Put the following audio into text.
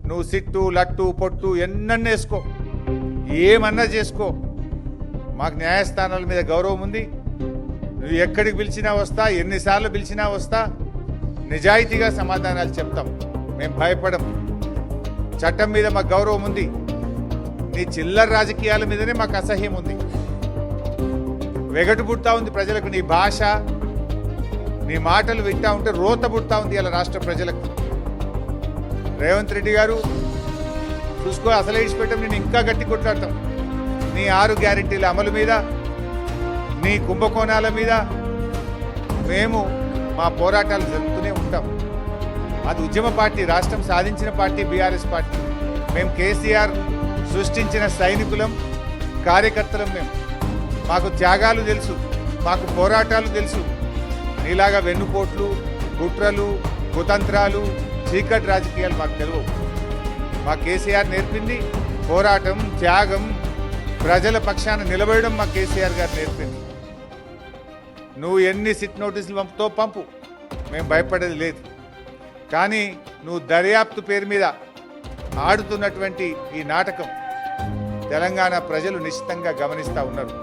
నువ్వు సిట్టు లట్టు పొట్టు ఎన్నన్నా వేసుకో, ఏమన్నా చేసుకో, మాకు న్యాయస్థానాల మీద గౌరవం ఉంది. నువ్వు ఎక్కడికి పిలిచినా వస్తా, ఎన్నిసార్లు పిలిచినా వస్తా, నిజాయితీగా సమాధానాలు చెప్తాం. మేము భయపడం. చట్టం మీద మాకు గౌరవం ఉంది. నీ చిల్లర రాజకీయాల మీదనే మాకు అసహ్యం ఉంది. వెగటు పుడతా ఉంది ప్రజలకు. నీ భాష, నీ మాటలు వింటా ఉంటే రోత పుడతా ఉంది ఇలా రాష్ట్ర ప్రజలకు. రేవంత్ రెడ్డి గారు చూసుకో, అసలు ఇడిచిపెట్టం, నేను ఇంకా గట్టి కొట్లాడతాం. నీ 6 గ్యారెంటీల అమలు మీద, నీ కుంభకోణాల మీద మేము మా పోరాటాలు జరుపుతూనే ఉంటాం. అది ఉద్యమ పార్టీ, రాష్ట్రం సాధించిన పార్టీ బీఆర్ఎస్ పార్టీ. మేము కేసీఆర్ సృష్టించిన సైనికులం, కార్యకర్తలం. మేము మాకు త్యాగాలు తెలుసు, మాకు పోరాటాలు తెలుసు. నీలాగా వెన్నుపోట్లు, కుట్రలు, కుతంత్రాలు, చీకటి రాజకీయాలు మాకు తెలియవు. మా కేసీఆర్ నేర్పింది పోరాటం, త్యాగం, ప్రజల పక్షాన నిలబడడం మా కేసీఆర్ గారు నేర్పింది. నువ్వు ఎన్ని సిట్ నోటీసులు పంపుతో పంపు, మేము భయపడేది లేదు. కానీ నువ్వు దర్యాప్తు పేరు మీద ఆడుతున్నటువంటి ఈ నాటకం తెలంగాణ ప్రజలు నిశ్చితంగా గమనిస్తూ ఉన్నారు.